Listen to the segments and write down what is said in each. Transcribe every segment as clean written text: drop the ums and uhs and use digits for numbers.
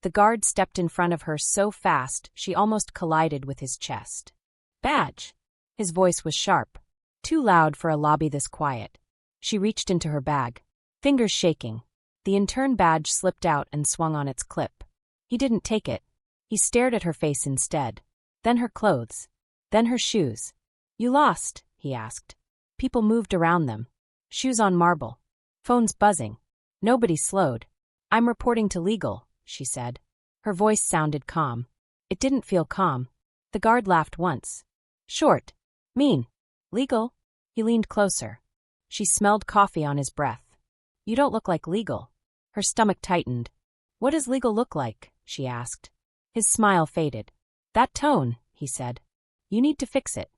The guard stepped in front of her so fast she almost collided with his chest. "Badge." His voice was sharp, too loud for a lobby this quiet. She reached into her bag, fingers shaking. The intern badge slipped out and swung on its clip. He didn't take it. He stared at her face instead. Then her clothes. Then her shoes. "You lost?" he asked. People moved around them. Shoes on marble. Phones buzzing. Nobody slowed. "I'm reporting to legal," she said. Her voice sounded calm. It didn't feel calm. The guard laughed once. "Short. Mean. Legal?" He leaned closer. She smelled coffee on his breath. "You don't look like legal." Her stomach tightened. "What does legal look like?" she asked. His smile faded. "That tone," he said. "You need to fix it."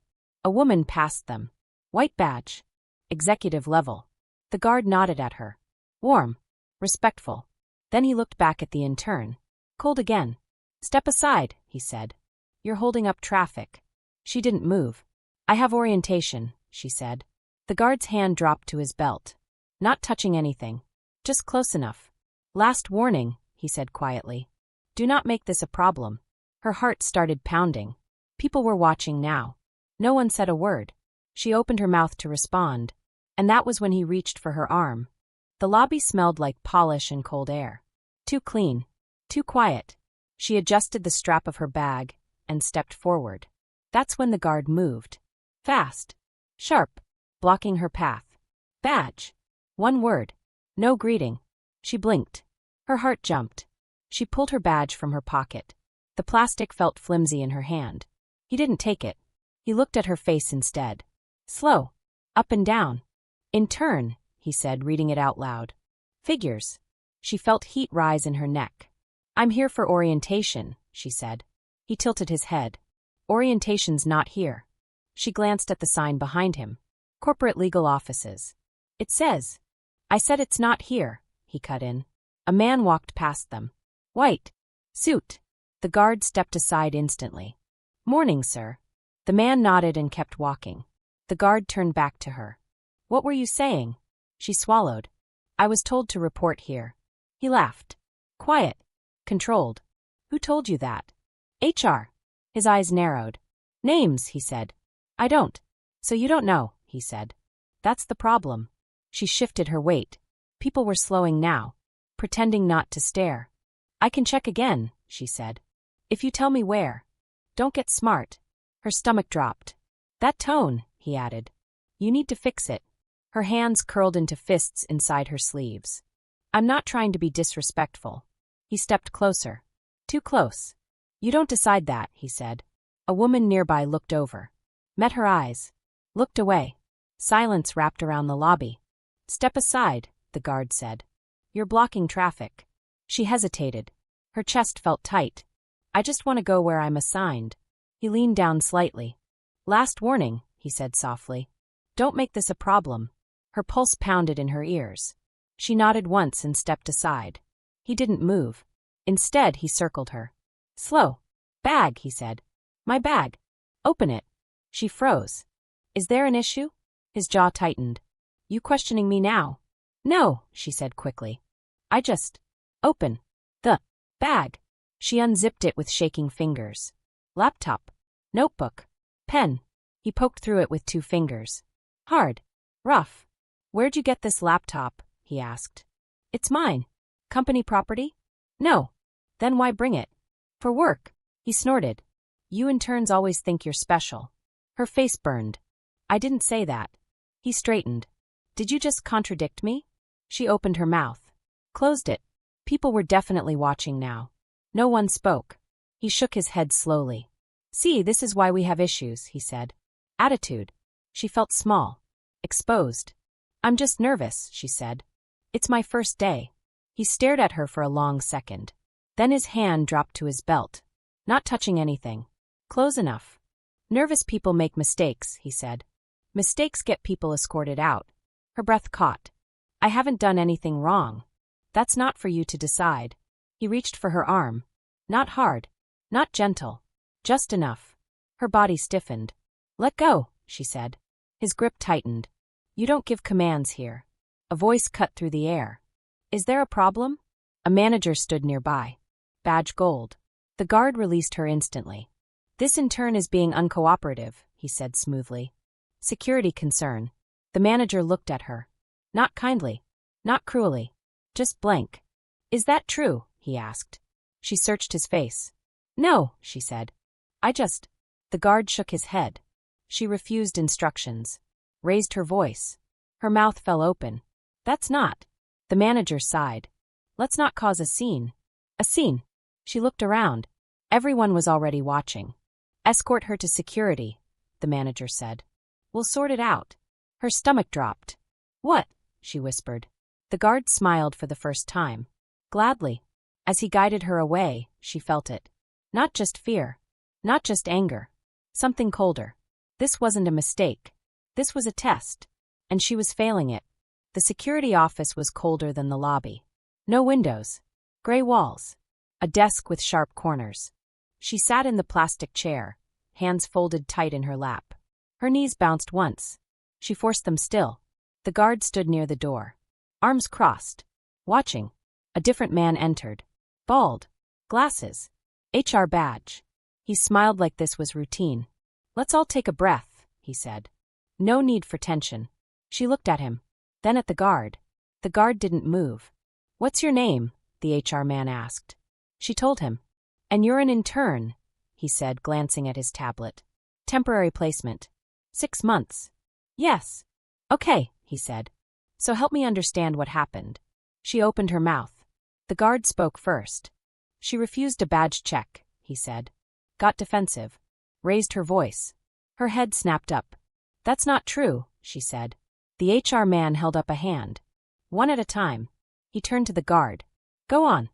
A woman passed them. White badge. Executive level. The guard nodded at her. Warm. Respectful. Then he looked back at the intern. Cold again. "Step aside," he said. "You're holding up traffic." She didn't move. "I have orientation," she said. The guard's hand dropped to his belt. "Not touching anything. Just close enough." "Last warning," he said quietly. "Do not make this a problem." Her heart started pounding. People were watching now. No one said a word. She opened her mouth to respond, and that was when he reached for her arm. The lobby smelled like polish and cold air. Too clean. Too quiet. She adjusted the strap of her bag and stepped forward. That's when the guard moved. Fast. Sharp. Blocking her path. "Badge." One word. No greeting. She blinked. Her heart jumped. She pulled her badge from her pocket. The plastic felt flimsy in her hand. He didn't take it. He looked at her face instead. Slow. Up and down. "Intern," he said, reading it out loud. "Figures." She felt heat rise in her neck. "I'm here for orientation," she said. He tilted his head. "Orientation's not here." She glanced at the sign behind him. "Corporate legal offices." "It says." "I said it's not here," he cut in. A man walked past them. White. Suit. The guard stepped aside instantly. "Morning, sir." The man nodded and kept walking. The guard turned back to her. "What were you saying?" She swallowed. "I was told to report here." He laughed. Quiet. Controlled. "Who told you that?" "HR." His eyes narrowed. "Names," he said. "I don't." "So you don't know," he said. "That's the problem." She shifted her weight. People were slowing now, pretending not to stare. "I can check again," she said. "If you tell me where." "Don't get smart." Her stomach dropped. "That tone," he added. "You need to fix it." Her hands curled into fists inside her sleeves. "I'm not trying to be disrespectful." He stepped closer. Too close. "You don't decide that," he said. A woman nearby looked over. Met her eyes. Looked away. Silence wrapped around the lobby. "Step aside," the guard said. "You're blocking traffic." She hesitated. Her chest felt tight. "I just want to go where I'm assigned." He leaned down slightly. "Last warning," he said softly. "Don't make this a problem." Her pulse pounded in her ears. She nodded once and stepped aside. He didn't move. Instead, he circled her. "Slow." "Bag," he said. "My bag." "Open it." She froze. "Is there an issue?" His jaw tightened. "You questioning me now?" "No," she said quickly. "I just..." "Open the bag." She unzipped it with shaking fingers. "Laptop. Notebook. Pen." He poked through it with 2 fingers. "Hard. Rough." "Where'd you get this laptop?" he asked. "It's mine." "Company property?" "No." "Then why bring it?" "For work." He snorted. "You interns always think you're special." Her face burned. "I didn't say that." He straightened. "Did you just contradict me?" She opened her mouth. Closed it. People were definitely watching now. No one spoke. He shook his head slowly. "See, this is why we have issues," he said. "Attitude." She felt small. Exposed. "I'm just nervous," she said. "It's my first day." He stared at her for a long second. Then his hand dropped to his belt. "Not touching anything. Close enough." "Nervous people make mistakes," he said. "Mistakes get people escorted out." Her breath caught. "I haven't done anything wrong." "That's not for you to decide." He reached for her arm. Not hard. Not gentle. Just enough. Her body stiffened. "Let go," she said. His grip tightened. "You don't give commands here." A voice cut through the air. "Is there a problem?" A manager stood nearby. Badge gold. The guard released her instantly. This intern is being uncooperative, he said smoothly. Security concern. The manager looked at her. Not kindly. Not cruelly. Just blank. Is that true? He asked. She searched his face. No, she said. The guard shook his head. She refused instructions. Raised her voice. Her mouth fell open. That's not. The manager sighed. Let's not cause a scene. A scene. She looked around. Everyone was already watching. Escort her to security, the manager said. We'll sort it out. Her stomach dropped. What? She whispered. The guard smiled for the first time. Gladly. As he guided her away, she felt it. Not just fear. Not just anger. Something colder. This wasn't a mistake. This was a test. And she was failing it. The security office was colder than the lobby. No windows. Gray walls. A desk with sharp corners. She sat in the plastic chair, hands folded tight in her lap. Her knees bounced once. She forced them still. The guard stood near the door. Arms crossed. Watching. A different man entered. Bald. Glasses. HR badge. He smiled like this was routine. Let's all take a breath, he said. No need for tension. She looked at him. Then at the guard. The guard didn't move. What's your name? The HR man asked. She told him. And you're an intern, he said, glancing at his tablet. Temporary placement. 6 months. Yes. Okay, he said. So help me understand what happened. She opened her mouth. The guard spoke first. She refused a badge check, he said. Got defensive. Raised her voice. Her head snapped up. That's not true, she said. The HR man held up a hand. One at a time. He turned to the guard. Go on.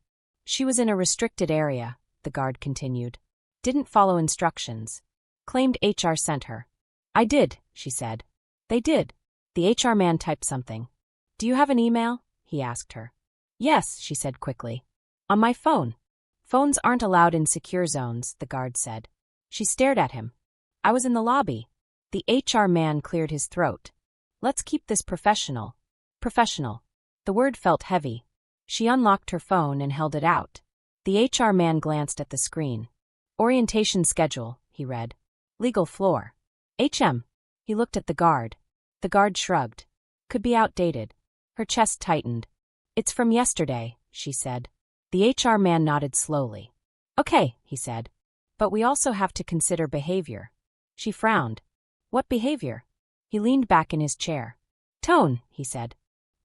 She was in a restricted area, the guard continued. Didn't follow instructions. Claimed HR sent her. I did, she said. They did. The HR man typed something. Do you have an email? He asked her. Yes, she said quickly. On my phone. Phones aren't allowed in secure zones, the guard said. She stared at him. I was in the lobby. The HR man cleared his throat. Let's keep this professional. Professional. The word felt heavy. She unlocked her phone and held it out. The HR man glanced at the screen. Orientation schedule, he read. Legal floor. HM. He looked at the guard. The guard shrugged. Could be outdated. Her chest tightened. It's from yesterday, she said. The HR man nodded slowly. Okay, he said. But we also have to consider behavior. She frowned. What behavior? He leaned back in his chair. Tone, he said.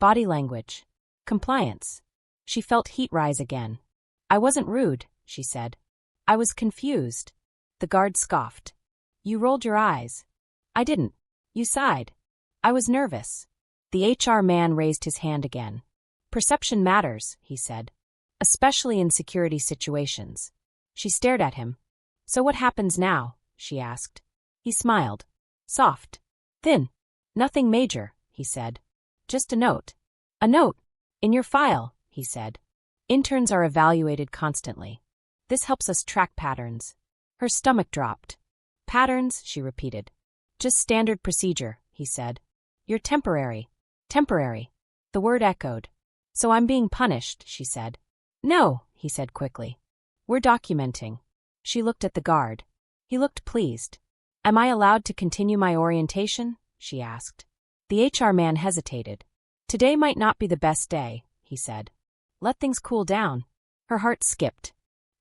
Body language. Compliance. She felt heat rise again. I wasn't rude, she said. I was confused. The guard scoffed. You rolled your eyes. I didn't. You sighed. I was nervous. The HR man raised his hand again. Perception matters, he said. Especially in security situations. She stared at him. So what happens now? She asked. He smiled. Soft. Thin. Nothing major, he said. Just a note. A note. In your file, he said. Interns are evaluated constantly. This helps us track patterns. Her stomach dropped. Patterns, she repeated. Just standard procedure, he said. You're temporary. Temporary. The word echoed. So I'm being punished, she said. No, he said quickly. We're documenting. She looked at the guard. He looked pleased. Am I allowed to continue my orientation? She asked. The HR man hesitated. Today might not be the best day, he said. Let things cool down. Her heart skipped.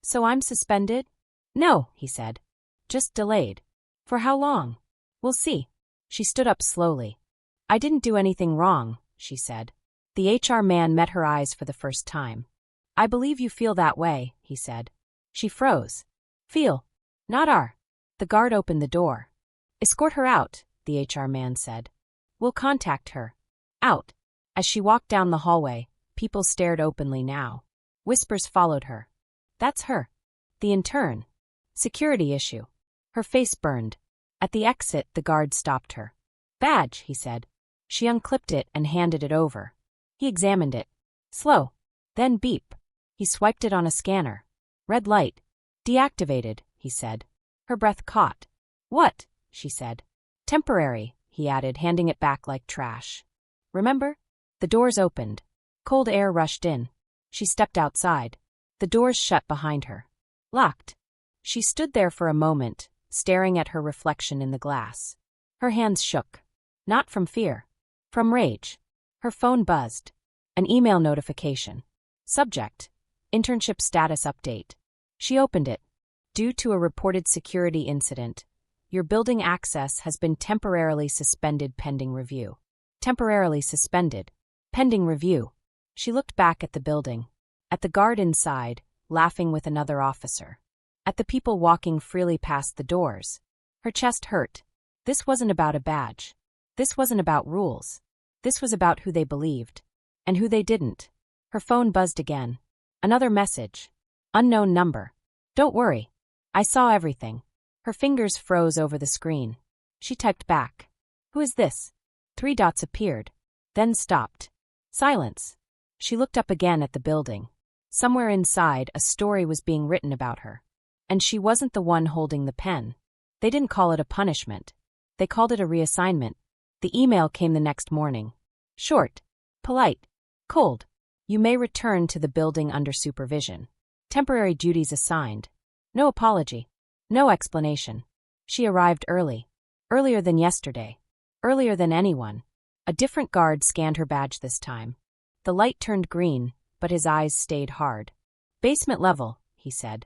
So I'm suspended? No, he said. Just delayed. For how long? We'll see. She stood up slowly. I didn't do anything wrong, she said. The HR man met her eyes for the first time. I believe you feel that way, he said. She froze. Feel. Not are. The guard opened the door. Escort her out, the HR man said. We'll contact her. Out. As she walked down the hallway, people stared openly now. Whispers followed her. That's her. The intern. Security issue. Her face burned. At the exit, the guard stopped her. Badge, he said. She unclipped it and handed it over. He examined it. Slow. Then beep. He swiped it on a scanner. Red light. Deactivated, he said. Her breath caught. What? She said. Temporary, he added, handing it back like trash. Remember? The doors opened. Cold air rushed in. She stepped outside. The doors shut behind her. Locked. She stood there for a moment, staring at her reflection in the glass. Her hands shook. Not from fear. From rage. Her phone buzzed. An email notification. Subject: Internship status update. She opened it. Due to a reported security incident, your building access has been temporarily suspended pending review. Temporarily suspended. Pending review. She looked back at the building. At the guard inside, laughing with another officer. At the people walking freely past the doors. Her chest hurt. This wasn't about a badge. This wasn't about rules. This was about who they believed. And who they didn't. Her phone buzzed again. Another message. Unknown number. Don't worry. I saw everything. Her fingers froze over the screen. She typed back. Who is this? 3 dots appeared. Then stopped. Silence. She looked up again at the building. Somewhere inside, a story was being written about her. And she wasn't the one holding the pen. They didn't call it a punishment. They called it a reassignment. The email came the next morning. Short. Polite. Cold. You may return to the building under supervision. Temporary duties assigned. No apology. No explanation. She arrived early. Earlier than yesterday. Earlier than anyone. A different guard scanned her badge this time. The light turned green, but his eyes stayed hard. Basement level, he said.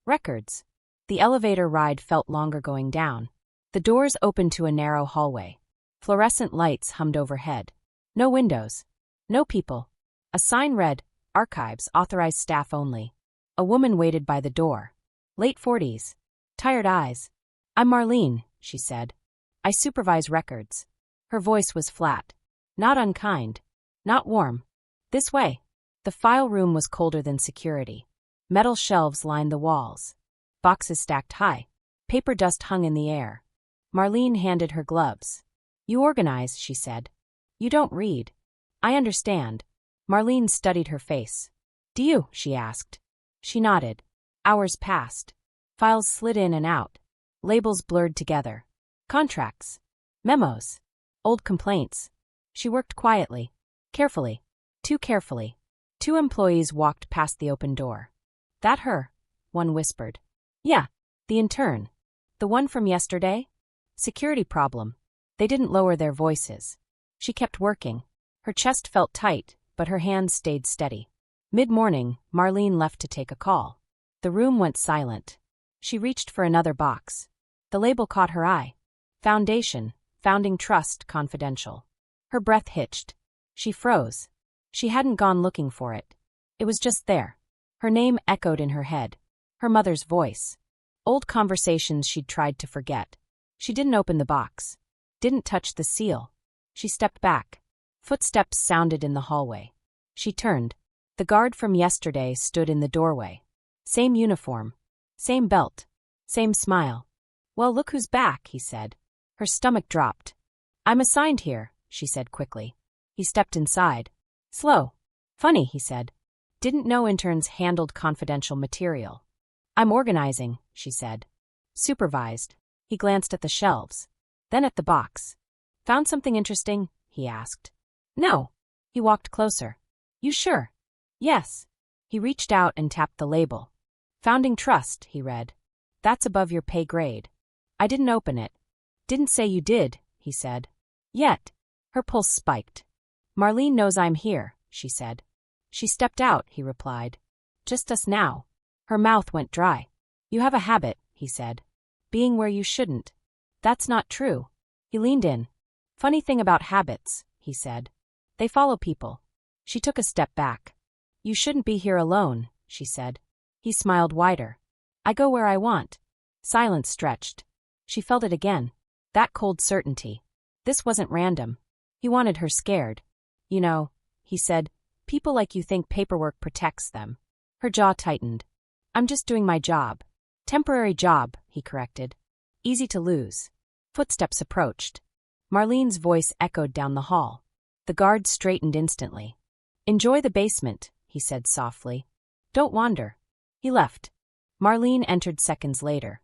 Records. The elevator ride felt longer going down. The doors opened to a narrow hallway. Fluorescent lights hummed overhead. No windows. No people. A sign read, Archives, authorized staff only. A woman waited by the door. Late 40s. Tired eyes. I'm Marlene, she said. I supervise records. Her voice was flat. Not unkind. Not warm. This way. The file room was colder than security. Metal shelves lined the walls. Boxes stacked high. Paper dust hung in the air. Marlene handed her gloves. You organize, she said. You don't read. I understand. Marlene studied her face. Do you? She asked. She nodded. Hours passed. Files slid in and out. Labels blurred together. Contracts. Memos. Old complaints. She worked quietly. Carefully. Too carefully. 2 employees walked past the open door. That her? One whispered. Yeah. The intern. The one from yesterday? Security problem. They didn't lower their voices. She kept working. Her chest felt tight, but her hands stayed steady. Mid-morning, Marlene left to take a call. The room went silent. She reached for another box. The label caught her eye. Foundation, Founding Trust, Confidential. Her breath hitched. She froze. She hadn't gone looking for it. It was just there. Her name echoed in her head. Her mother's voice. Old conversations she'd tried to forget. She didn't open the box. Didn't touch the seal. She stepped back. Footsteps sounded in the hallway. She turned. The guard from yesterday stood in the doorway. Same uniform. Same belt. Same smile. Well, look who's back, he said. Her stomach dropped. I'm assigned here, she said quickly. He stepped inside. Slow. Funny, he said. Didn't know interns handled confidential material. I'm organizing, she said. Supervised. He glanced at the shelves. Then at the box. Found something interesting? He asked. No. He walked closer. You sure? Yes. He reached out and tapped the label. Founding Trust, he read. That's above your pay grade. I didn't open it. Didn't say you did, he said. Yet. Her pulse spiked. Marlene knows I'm here, she said. She stepped out, he replied. Just us now. Her mouth went dry. You have a habit, he said. Being where you shouldn't. That's not true. He leaned in. Funny thing about habits, he said. They follow people. She took a step back. You shouldn't be here alone, she said. He smiled wider. I go where I want. Silence stretched. She felt it again. That cold certainty. This wasn't random. He wanted her scared. You know, he said, people like you think paperwork protects them. Her jaw tightened. I'm just doing my job. Temporary job, he corrected. Easy to lose. Footsteps approached. Marlene's voice echoed down the hall. The guard straightened instantly. Enjoy the basement, he said softly. Don't wander. He left. Marlene entered seconds later.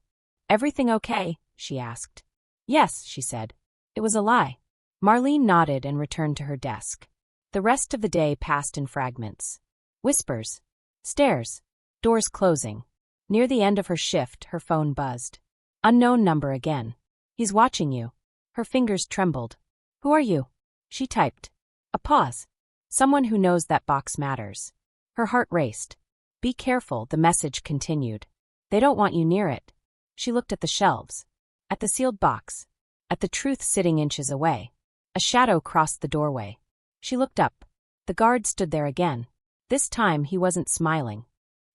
Everything okay? She asked. Yes, she said. It was a lie. Marlene nodded and returned to her desk. The rest of the day passed in fragments. Whispers. Stares. Doors closing. Near the end of her shift, her phone buzzed. Unknown number again. He's watching you. Her fingers trembled. Who are you? She typed. A pause. Someone who knows that box matters. Her heart raced. Be careful, the message continued. They don't want you near it. She looked at the shelves. At the sealed box. At the truth sitting inches away. A shadow crossed the doorway. She looked up. The guard stood there again. This time he wasn't smiling.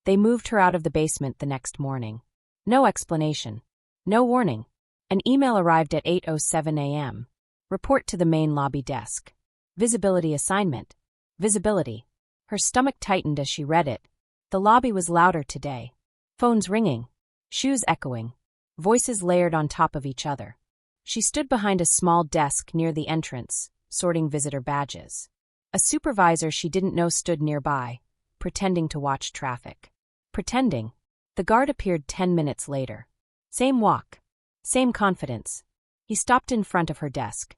They moved her out of the basement the next morning. No explanation. No warning. An email arrived at 8:07 a.m. Report to the main lobby desk. Visibility assignment. Visibility. Her stomach tightened as she read it. The lobby was louder today. Phones ringing. Shoes echoing. Voices layered on top of each other. She stood behind a small desk near the entrance, sorting visitor badges. A supervisor she didn't know stood nearby, pretending to watch traffic. Pretending. The guard appeared 10 minutes later. Same walk. Same confidence. He stopped in front of her desk.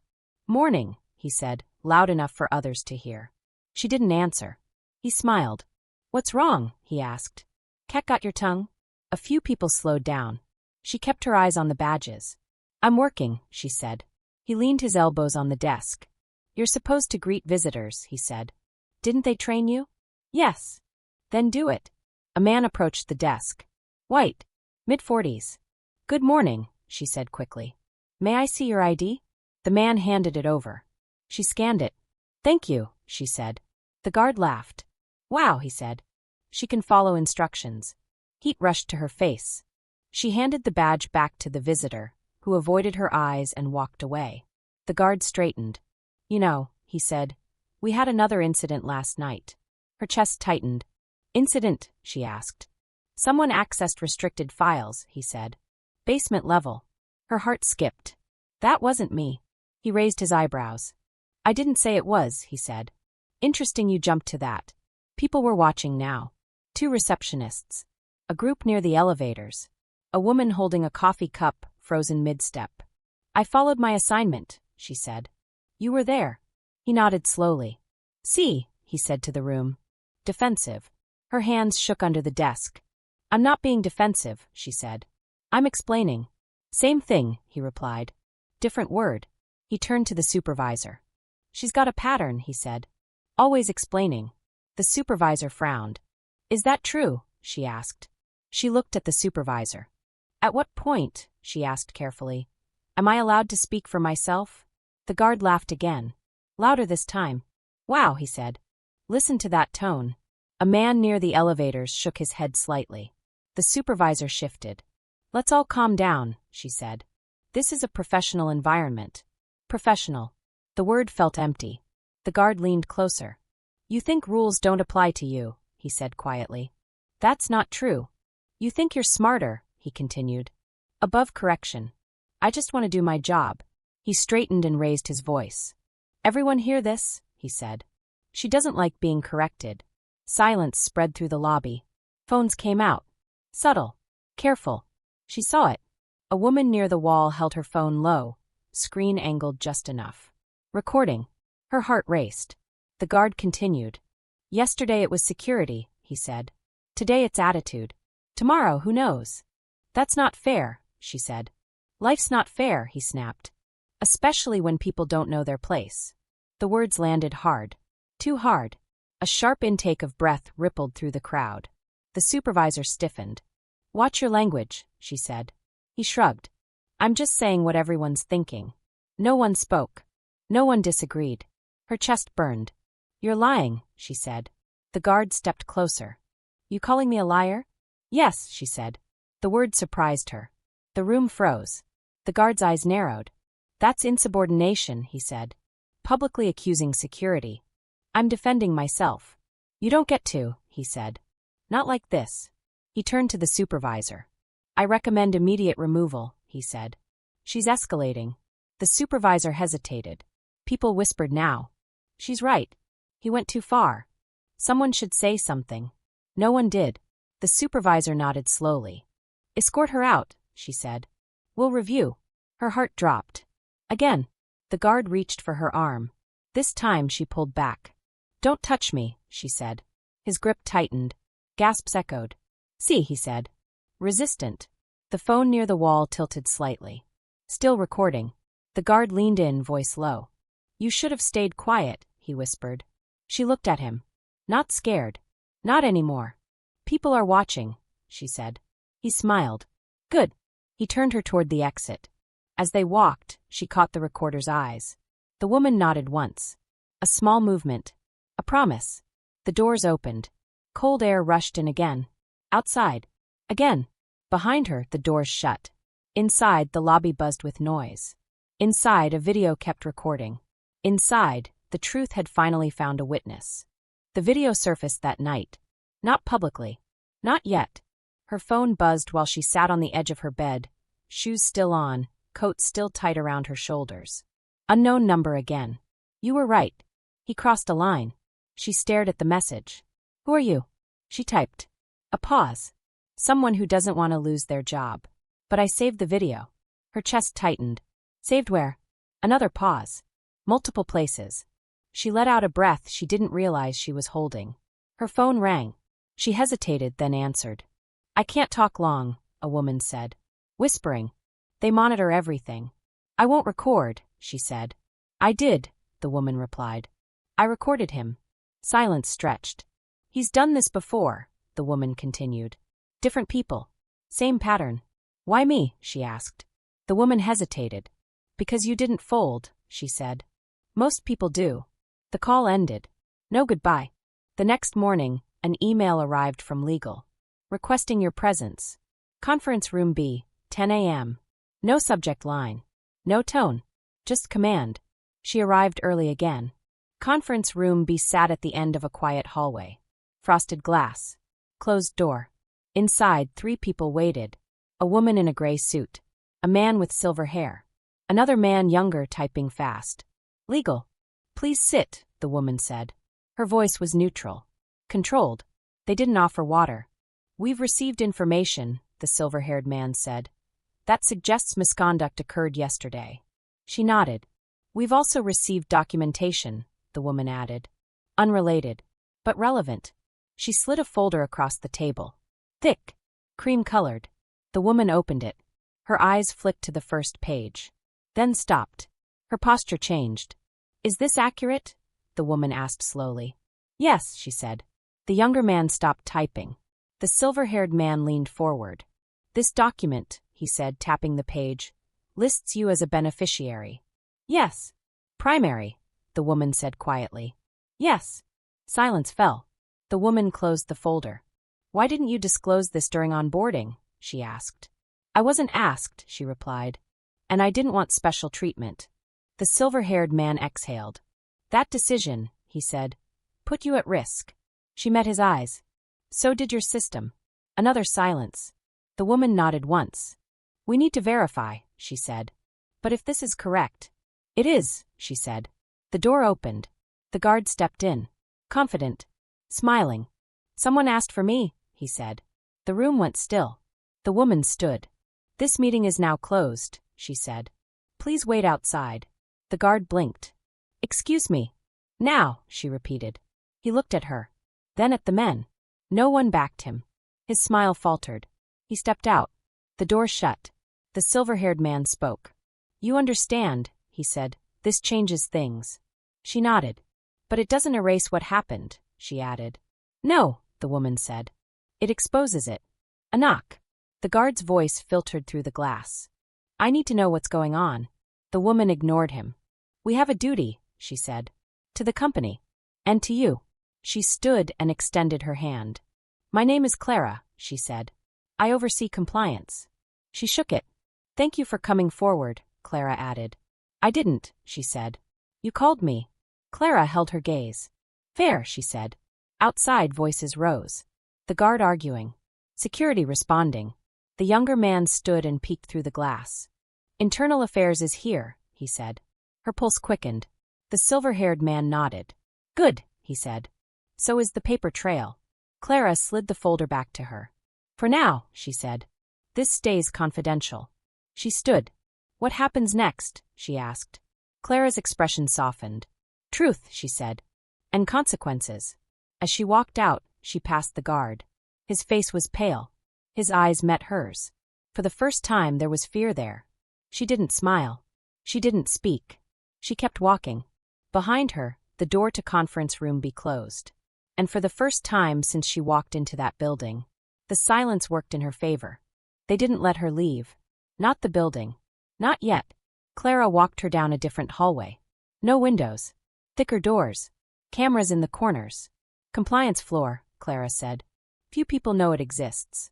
Morning, he said, loud enough for others to hear. She didn't answer. He smiled. What's wrong? He asked. Cat got your tongue? A few people slowed down. She kept her eyes on the badges. I'm working, she said. He leaned his elbows on the desk. You're supposed to greet visitors, he said. Didn't they train you? Yes. Then do it. A man approached the desk. White. Mid-40s. Good morning, she said quickly. May I see your ID? The man handed it over. She scanned it. Thank you, she said. The guard laughed. Wow, he said. She can follow instructions. Heat rushed to her face. She handed the badge back to the visitor, who avoided her eyes and walked away. The guard straightened. You know, he said, we had another incident last night. Her chest tightened. Incident? She asked. Someone accessed restricted files, he said. Basement level. Her heart skipped. That wasn't me. He raised his eyebrows. I didn't say it was, he said. Interesting you jumped to that. People were watching now. 2 receptionists. A group near the elevators. A woman holding a coffee cup, frozen mid-step. I followed my assignment, she said. You were there. He nodded slowly. See, he said to the room. Defensive. Her hands shook under the desk. I'm not being defensive, she said. I'm explaining. Same thing, he replied. Different word. He turned to the supervisor. She's got a pattern, he said. Always explaining. The supervisor frowned. Is that true? She asked. She looked at the supervisor. At what point? She asked carefully. Am I allowed to speak for myself? The guard laughed again. Louder this time. Wow, he said. Listen to that tone. A man near the elevators shook his head slightly. The supervisor shifted. Let's all calm down, she said. This is a professional environment. Professional. The word felt empty. The guard leaned closer. You think rules don't apply to you, he said quietly. That's not true. You think you're smarter, he continued. Above correction. I just want to do my job. He straightened and raised his voice. Everyone hear this? He said. She doesn't like being corrected. Silence spread through the lobby. Phones came out. Subtle. Careful. She saw it. A woman near the wall held her phone low, screen angled just enough. Recording. Her heart raced. The guard continued. Yesterday it was security, he said. Today it's attitude. Tomorrow, who knows? That's not fair, she said. Life's not fair, he snapped. Especially when people don't know their place. The words landed hard. Too hard. A sharp intake of breath rippled through the crowd. The supervisor stiffened. Watch your language, she said. He shrugged. I'm just saying what everyone's thinking. No one spoke. No one disagreed. Her chest burned. You're lying, she said. The guard stepped closer. You calling me a liar? Yes, she said. The word surprised her. The room froze. The guard's eyes narrowed. That's insubordination, he said. Publicly accusing security. I'm defending myself. You don't get to, he said. Not like this. He turned to the supervisor. I recommend immediate removal, he said. She's escalating. The supervisor hesitated. People whispered now. She's right. He went too far. Someone should say something. No one did. The supervisor nodded slowly. Escort her out, she said. We'll review. Her heart dropped. Again. The guard reached for her arm. This time she pulled back. Don't touch me, she said. His grip tightened. Gasps echoed. See, he said. Resistant. The phone near the wall tilted slightly. Still recording. The guard leaned in, voice low. You should have stayed quiet, he whispered. She looked at him. Not scared. Not anymore. People are watching, she said. He smiled. Good. He turned her toward the exit. As they walked, she caught the recorder's eyes. The woman nodded once. A small movement. A promise. The doors opened. Cold air rushed in again. Outside. Again. Behind her, the doors shut. Inside, the lobby buzzed with noise. Inside, a video kept recording. Inside, the truth had finally found a witness. The video surfaced that night. Not publicly. Not yet. Her phone buzzed while she sat on the edge of her bed, shoes still on, coat still tight around her shoulders. Unknown number again. You were right. He crossed a line. She stared at the message. Who are you? She typed. A pause. Someone who doesn't want to lose their job. But I saved the video. Her chest tightened. Saved where? Another pause. Multiple places. She let out a breath she didn't realize she was holding. Her phone rang. She hesitated, then answered. I can't talk long, a woman said. Whispering. They monitor everything. I won't record, she said. I did, the woman replied. I recorded him. Silence stretched. He's done this before, the woman continued. Different people. Same pattern. Why me? She asked. The woman hesitated. Because you didn't fold, she said. Most people do. The call ended. No goodbye. The next morning, an email arrived from legal. Requesting your presence. Conference room B, 10 a.m. No subject line. No tone. Just command. She arrived early again. Conference room B sat at the end of a quiet hallway. Frosted glass. Closed door. Inside, 3 people waited. A woman in a gray suit. A man with silver hair. Another man younger typing fast. Legal. Please sit, the woman said. Her voice was neutral. Controlled. They didn't offer water. We've received information, the silver-haired man said. That suggests misconduct occurred yesterday. She nodded. We've also received documentation, the woman added. Unrelated. But relevant. She slid a folder across the table. Thick. Cream-colored. The woman opened it. Her eyes flicked to the first page. Then stopped. Her posture changed. Is this accurate? The woman asked slowly. Yes, she said. The younger man stopped typing. The silver-haired man leaned forward. This document, he said, tapping the page, lists you as a beneficiary. Yes. Primary, the woman said quietly. Yes. Silence fell. The woman closed the folder. Why didn't you disclose this during onboarding? She asked. I wasn't asked, she replied. And I didn't want special treatment. The silver-haired man exhaled. That decision, he said, put you at risk. She met his eyes. So did your system. Another silence. The woman nodded once. We need to verify, she said. But if this is correct. It is, she said. The door opened. The guard stepped in. Confident. Smiling. Someone asked for me, he said. The room went still. The woman stood. This meeting is now closed, she said. Please wait outside. The guard blinked. Excuse me. Now, she repeated. He looked at her. Then at the men. No one backed him. His smile faltered. He stepped out. The door shut. The silver-haired man spoke. You understand, he said. This changes things. She nodded. But it doesn't erase what happened, she added. No, the woman said. It exposes it. A knock. The guard's voice filtered through the glass. I need to know what's going on. The woman ignored him. We have a duty, she said. To the company. And to you. She stood and extended her hand. My name is Clara, she said. I oversee compliance. She shook it. Thank you for coming forward, Clara added. I didn't, she said. You called me. Clara held her gaze. Fair, she said. Outside voices rose. The guard arguing. Security responding. The younger man stood and peeked through the glass. Internal affairs is here, he said. Her pulse quickened. The silver-haired man nodded. Good, he said. So is the paper trail. Clara slid the folder back to her. For now, she said. This stays confidential. She stood. What happens next? She asked. Clara's expression softened. Truth, she said. And consequences. As she walked out, she passed the guard. His face was pale. His eyes met hers. For the first time there was fear there. She didn't smile. She didn't speak. She kept walking. Behind her, the door to conference room be closed. And for the first time since she walked into that building, the silence worked in her favor. They didn't let her leave. Not the building. Not yet. Clara walked her down a different hallway. No windows. Thicker doors. Cameras in the corners. Compliance floor, Clara said. Few people know it exists.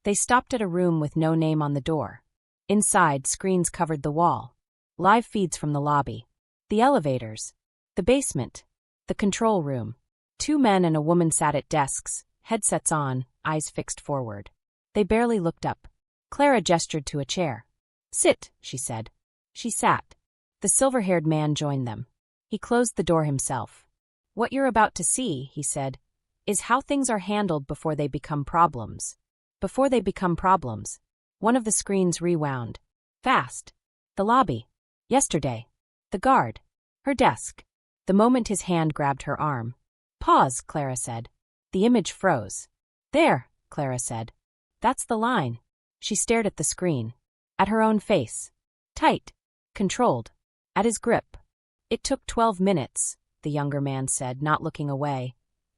They stopped at a room with no name on the door. Inside, screens covered the wall. Live feeds from the lobby. The elevators. The basement. The control room. 2 men and a woman sat at desks, headsets on, eyes fixed forward. They barely looked up. Clara gestured to a chair. Sit, she said. She sat. The silver-haired man joined them. He closed the door himself. What you're about to see, he said, is how things are handled before they become problems. Before they become problems. One of the screens rewound. Fast. The lobby. Yesterday. The guard. Her desk. The moment his hand grabbed her arm. Pause, Clara said. The image froze. There, Clara said. That's the line. She stared at the screen. At her own face. Tight. Controlled. At his grip. It took 12 minutes, the younger man said, not looking away,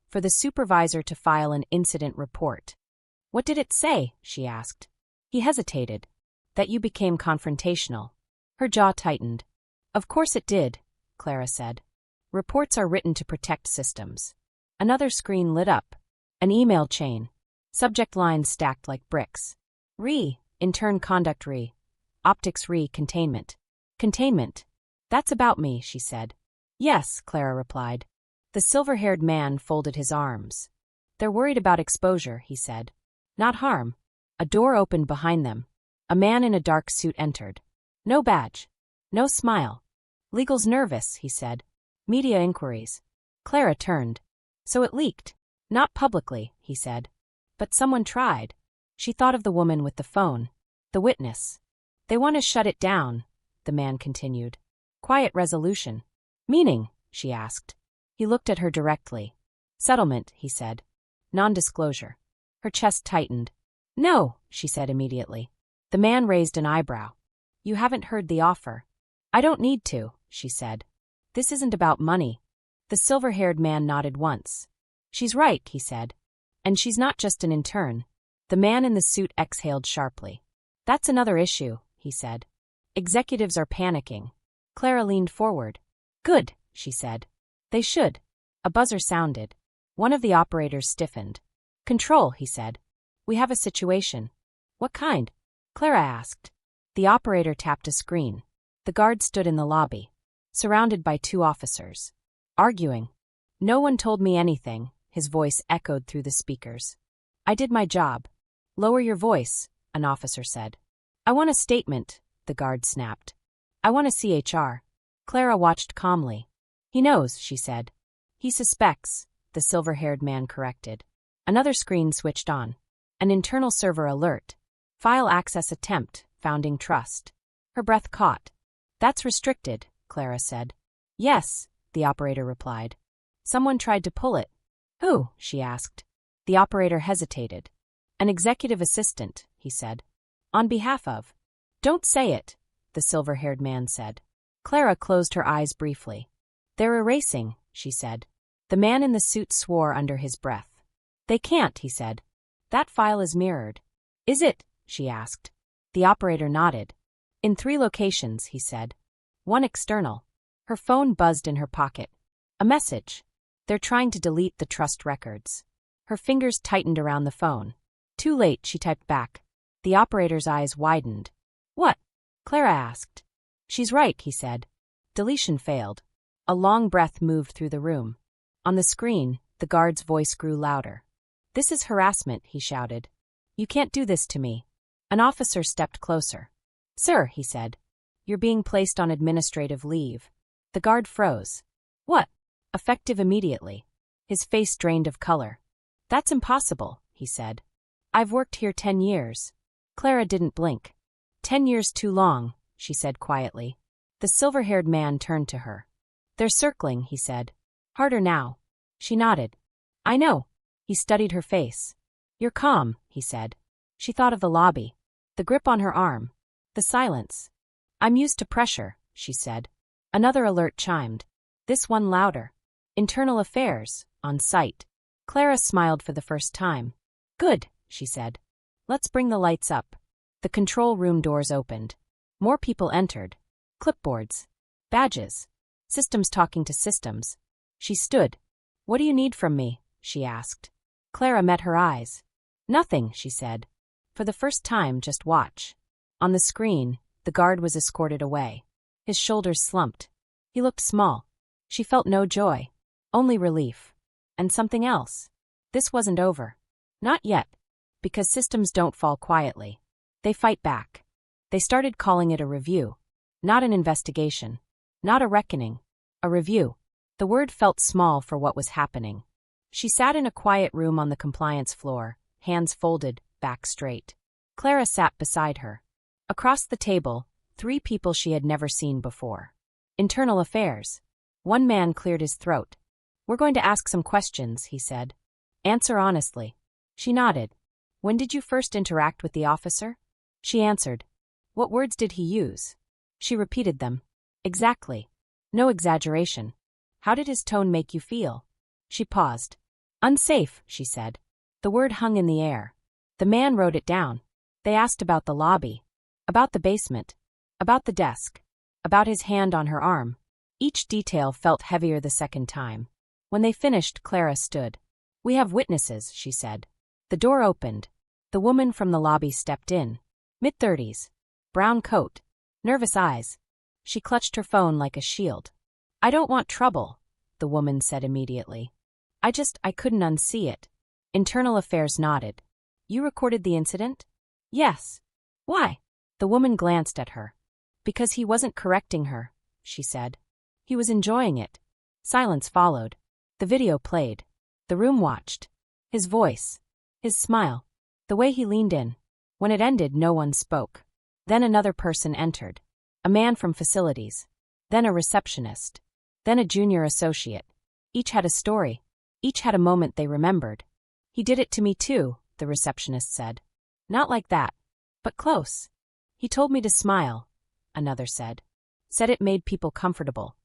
for the supervisor to file an incident report. What did it say? She asked. He hesitated. That you became confrontational. Her jaw tightened. Of course it did, Clara said. Reports are written to protect systems. Another screen lit up. An email chain. Subject lines stacked like bricks. Intern conduct Optics containment. Containment. That's about me, she said. Yes, Clara replied. The silver-haired man folded his arms. They're worried about exposure, he said. Not harm. A door opened behind them. A man in a dark suit entered. No badge. No smile. Legal's nervous, he said. Media inquiries. Clara turned. So it leaked. Not publicly, he said. But someone tried. She thought of the woman with the phone. The witness. They want to shut it down, the man continued. Quiet resolution. Meaning? She asked. He looked at her directly. Settlement, he said. Non-disclosure. Her chest tightened. No, she said immediately. The man raised an eyebrow. You haven't heard the offer. I don't need to, she said. This isn't about money. The silver-haired man nodded once. She's right, he said. And she's not just an intern. The man in the suit exhaled sharply. That's another issue, he said. Executives are panicking. Clara leaned forward. Good, she said. They should. A buzzer sounded. One of the operators stiffened. Control, he said. We have a situation. What kind? Clara asked. The operator tapped a screen. The guard stood in the lobby, surrounded by 2 officers. Arguing. No one told me anything, his voice echoed through the speakers. I did my job. Lower your voice, an officer said. I want a statement, the guard snapped. I want to see HR. Clara watched calmly. He knows, she said. He suspects, the silver-haired man corrected. Another screen switched on. An internal server alert. File access attempt, founding trust. Her breath caught. That's restricted, Clara said. Yes, the operator replied. Someone tried to pull it. Who? She asked. The operator hesitated. An executive assistant, he said. On behalf of. Don't say it, the silver-haired man said. Clara closed her eyes briefly. They're erasing, she said. The man in the suit swore under his breath. They can't, he said. That file is mirrored. Is it? She asked. The operator nodded. In 3 locations, he said. 1 external. Her phone buzzed in her pocket. A message. They're trying to delete the trust records. Her fingers tightened around the phone. Too late, she typed back. The operator's eyes widened. What? Clara asked. She's right, he said. Deletion failed. A long breath moved through the room. On the screen, the guard's voice grew louder. This is harassment, he shouted. You can't do this to me. An officer stepped closer. Sir, he said. You're being placed on administrative leave. The guard froze. What? Effective immediately. His face drained of color. That's impossible, he said. I've worked here 10 years. Clara didn't blink. 10 years too long, she said quietly. The silver-haired man turned to her. They're circling, he said. Harder now. She nodded. I know. He studied her face. You're calm, he said. She thought of the lobby, the grip on her arm, the silence. "I'm used to pressure," she said. Another alert chimed. This one louder. "Internal affairs, on site." Clara smiled for the first time. "Good," she said. "Let's bring the lights up." The control room doors opened. More people entered. Clipboards. Badges. Systems talking to systems. She stood. "What do you need from me?" she asked. Clara met her eyes. "Nothing," she said. "For the first time, just watch." On the screen, the guard was escorted away. His shoulders slumped. He looked small. She felt no joy. Only relief. And something else. This wasn't over. Not yet. Because systems don't fall quietly. They fight back. They started calling it a review. Not an investigation. Not a reckoning. A review. The word felt small for what was happening. She sat in a quiet room on the compliance floor, hands folded, back straight. Clara sat beside her. Across the table, 3 people she had never seen before. Internal affairs. One man cleared his throat. "We're going to ask some questions," he said. "Answer honestly." She nodded. "When did you first interact with the officer?" She answered. "What words did he use?" She repeated them. "Exactly. No exaggeration. How did his tone make you feel?" She paused. "Unsafe," she said. The word hung in the air. The man wrote it down. They asked about the lobby. About the basement. About the desk. About his hand on her arm. Each detail felt heavier the second time. When they finished, Clara stood. "We have witnesses," she said. The door opened. The woman from the lobby stepped in. Mid-30s. Brown coat. Nervous eyes. She clutched her phone like a shield. "I don't want trouble," the woman said immediately. I couldn't unsee it." Internal Affairs nodded. "You recorded the incident?" "Yes." "Why?" The woman glanced at her. "Because he wasn't correcting her," she said. "He was enjoying it." Silence followed. The video played. The room watched. His voice. His smile. The way he leaned in. When it ended, no one spoke. Then another person entered. A man from facilities. Then a receptionist. Then a junior associate. Each had a story. Each had a moment they remembered. "He did it to me too," the receptionist said. "Not like that. But close." "He told me to smile," another said. "Said it made people comfortable."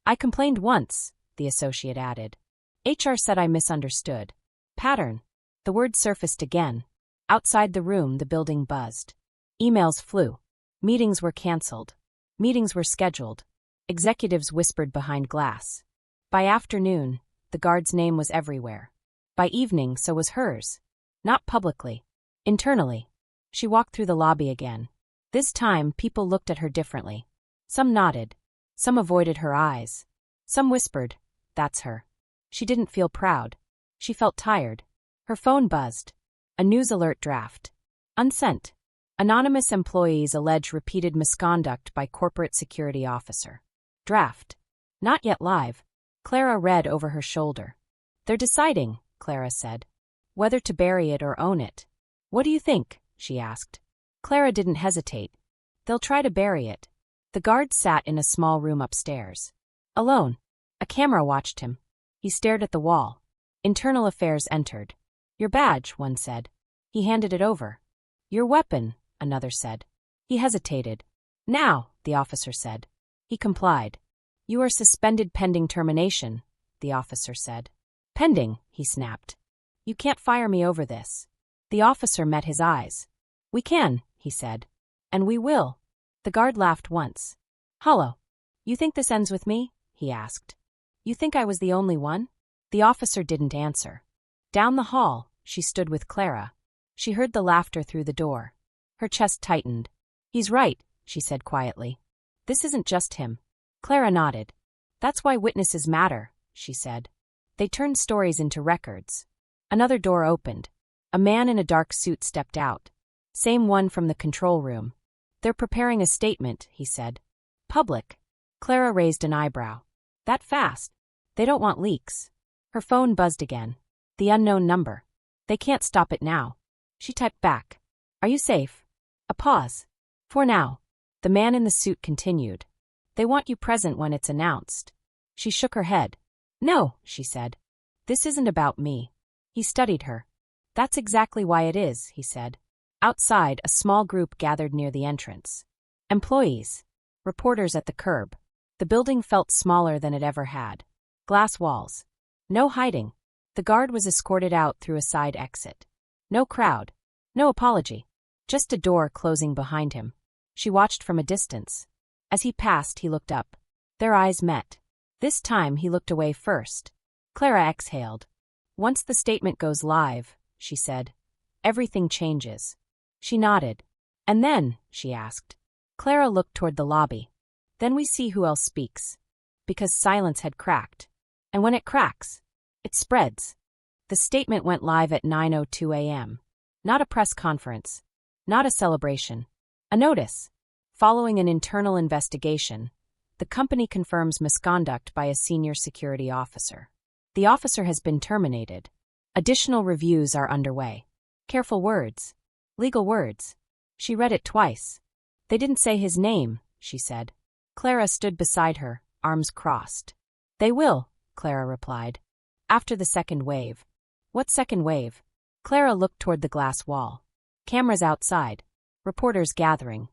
"I complained once," the associate added. "HR said I misunderstood." Pattern. The word surfaced again. Outside the room, the building buzzed. Emails flew. Meetings were canceled. Meetings were scheduled. Executives whispered behind glass. By afternoon, the guard's name was everywhere. By evening, so was hers. Not publicly. Internally. She walked through the lobby again. This time, people looked at her differently. Some nodded. Some avoided her eyes. Some whispered, "That's her." She didn't feel proud. She felt tired. Her phone buzzed. A news alert draft. Unsent. Anonymous employees allege repeated misconduct by corporate security officer. Draft. Not yet live. Clara read over her shoulder. "They're deciding," Clara said. "Whether to bury it or own it." "What do you think?" she asked. Clara didn't hesitate. "They'll try to bury it." The guard sat in a small room upstairs. Alone. A camera watched him. He stared at the wall. Internal Affairs entered. "Your badge," one said. He handed it over. "Your weapon," another said. He hesitated. "Now," the officer said. He complied. "You are suspended pending termination," the officer said. "Pending," he snapped. "You can't fire me over this." The officer met his eyes. "We can," he said. "And we will." The guard laughed once. "Hollow. You think this ends with me?" he asked. "You think I was the only one?" The officer didn't answer. Down the hall, she stood with Clara. She heard the laughter through the door. Her chest tightened. "He's right," she said quietly. "This isn't just him." Clara nodded. "That's why witnesses matter," she said. They turned stories into records. Another door opened. A man in a dark suit stepped out. Same one from the control room. "They're preparing a statement," he said. "Public." Clara raised an eyebrow. "That fast? They don't want leaks." Her phone buzzed again. The unknown number. "They can't stop it now." She typed back. "Are you safe?" A pause. "For now." The man in the suit continued. "They want you present when it's announced." She shook her head. "No," she said. "This isn't about me." He studied her. "That's exactly why it is," he said. Outside, a small group gathered near the entrance. Employees. Reporters at the curb. The building felt smaller than it ever had. Glass walls. No hiding. The guard was escorted out through a side exit. No crowd. No apology. Just a door closing behind him. She watched from a distance. As he passed, he looked up. Their eyes met. This time he looked away first. Clara exhaled. Once the statement goes live, she said, everything changes. She nodded. And then, she asked. Clara looked toward the lobby. Then we see who else speaks. Because silence had cracked. And when it cracks, it spreads. The statement went live at 9:02 a.m. Not a press conference. Not a celebration. A notice. Following an internal investigation, the company confirms misconduct by a senior security officer. The officer has been terminated. Additional reviews are underway. Careful words. Legal words. She read it twice. They didn't say his name, she said. Clara stood beside her, arms crossed. They will, Clara replied. After the second wave. What second wave? Clara looked toward the glass wall. Cameras outside. Reporters gathering.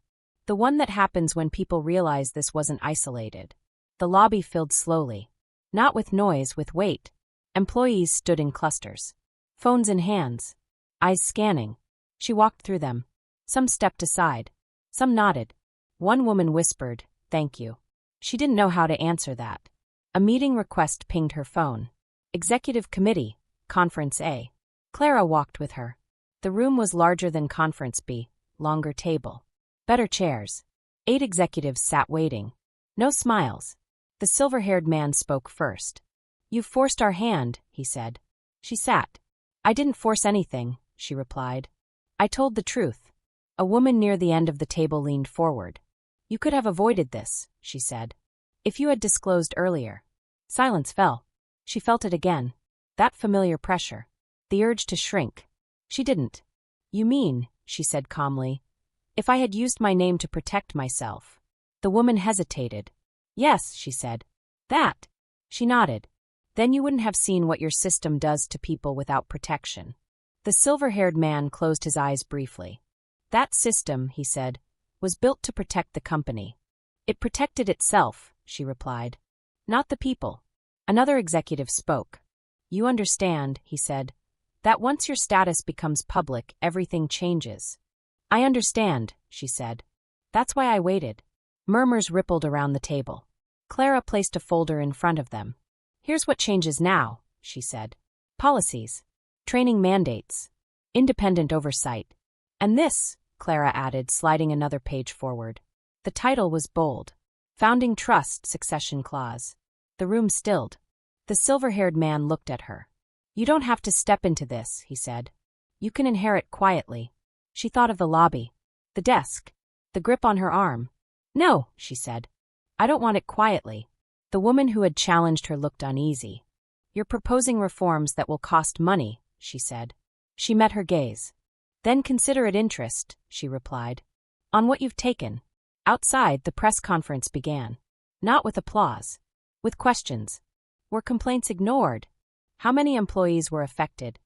The one that happens when people realize this wasn't isolated. The lobby filled slowly. Not with noise, with weight. Employees stood in clusters. Phones in hands. Eyes scanning. She walked through them. Some stepped aside. Some nodded. One woman whispered, "Thank you." She didn't know how to answer that. A meeting request pinged her phone. Executive Committee, Conference A. Clara walked with her. The room was larger than Conference B, longer table. Better chairs. 8 executives sat waiting. No smiles. The silver-haired man spoke first. "You've forced our hand," he said. She sat. "I didn't force anything," she replied. "I told the truth." A woman near the end of the table leaned forward. "You could have avoided this," she said. "If you had disclosed earlier." Silence fell. She felt it again. That familiar pressure. The urge to shrink. She didn't. "You mean," she said calmly, "if I had used my name to protect myself." The woman hesitated. "Yes," she said. "That." She nodded. "Then you wouldn't have seen what your system does to people without protection." The silver-haired man closed his eyes briefly. "That system," he said, "was built to protect the company." "It protected itself," she replied. "Not the people." Another executive spoke. "You understand," he said, "that once your status becomes public, everything changes." "I understand," she said. "That's why I waited." Murmurs rippled around the table. Clara placed a folder in front of them. "Here's what changes now," she said. "Policies. Training mandates. Independent oversight. And this," Clara added, sliding another page forward. The title was bold. Founding Trust Succession Clause. The room stilled. The silver-haired man looked at her. "You don't have to step into this," he said. "You can inherit quietly." She thought of the lobby. The desk. The grip on her arm. "No," she said. "I don't want it quietly." The woman who had challenged her looked uneasy. "You're proposing reforms that will cost money," she said. She met her gaze. "Then consider it interest," she replied. "On what you've taken." Outside, the press conference began. Not with applause. With questions. Were complaints ignored? How many employees were affected?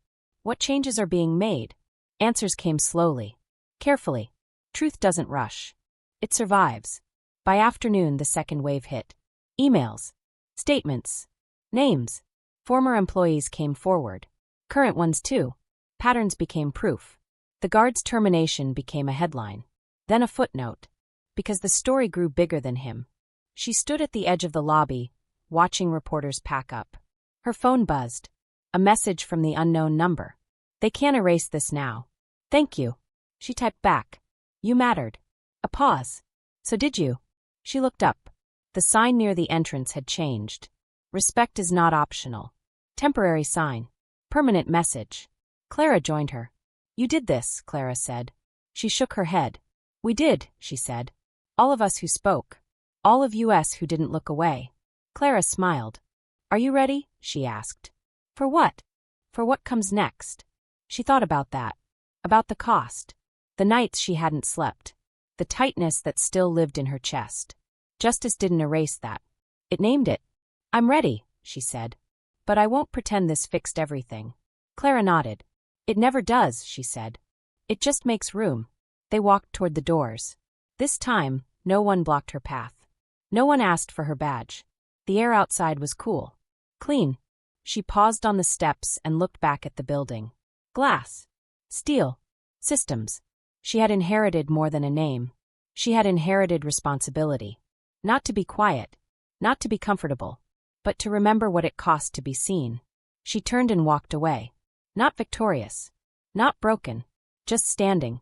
What changes are being made? Answers came slowly. Carefully. Truth doesn't rush. It survives. By afternoon, the second wave hit. Emails. Statements. Names. Former employees came forward. Current ones too. Patterns became proof. The guard's termination became a headline. Then a footnote. Because the story grew bigger than him. She stood at the edge of the lobby, watching reporters pack up. Her phone buzzed. A message from the unknown number. "They can't erase this now." "Thank you." She typed back. "You mattered." A pause. "So did you?" She looked up. The sign near the entrance had changed. "Respect is not optional." Temporary sign. Permanent message. Clara joined her. "You did this," Clara said. She shook her head. "We did," she said. "All of us who spoke. All of us who didn't look away." Clara smiled. "Are you ready?" she asked. "For what?" "For what comes next." She thought about that. About the cost. The nights she hadn't slept. The tightness that still lived in her chest. Justice didn't erase that. It named it. "I'm ready," she said. "But I won't pretend this fixed everything." Clara nodded. "It never does," she said. It just makes room. They walked toward the doors. This time, no one blocked her path. No one asked for her badge. The air outside was cool. Clean. She paused on the steps and looked back at the building. Glass. Steel. Systems. She had inherited more than a name. She had inherited responsibility. Not to be quiet. Not to be comfortable. But to remember what it cost to be seen. She turned and walked away. Not victorious. Not broken. Just standing.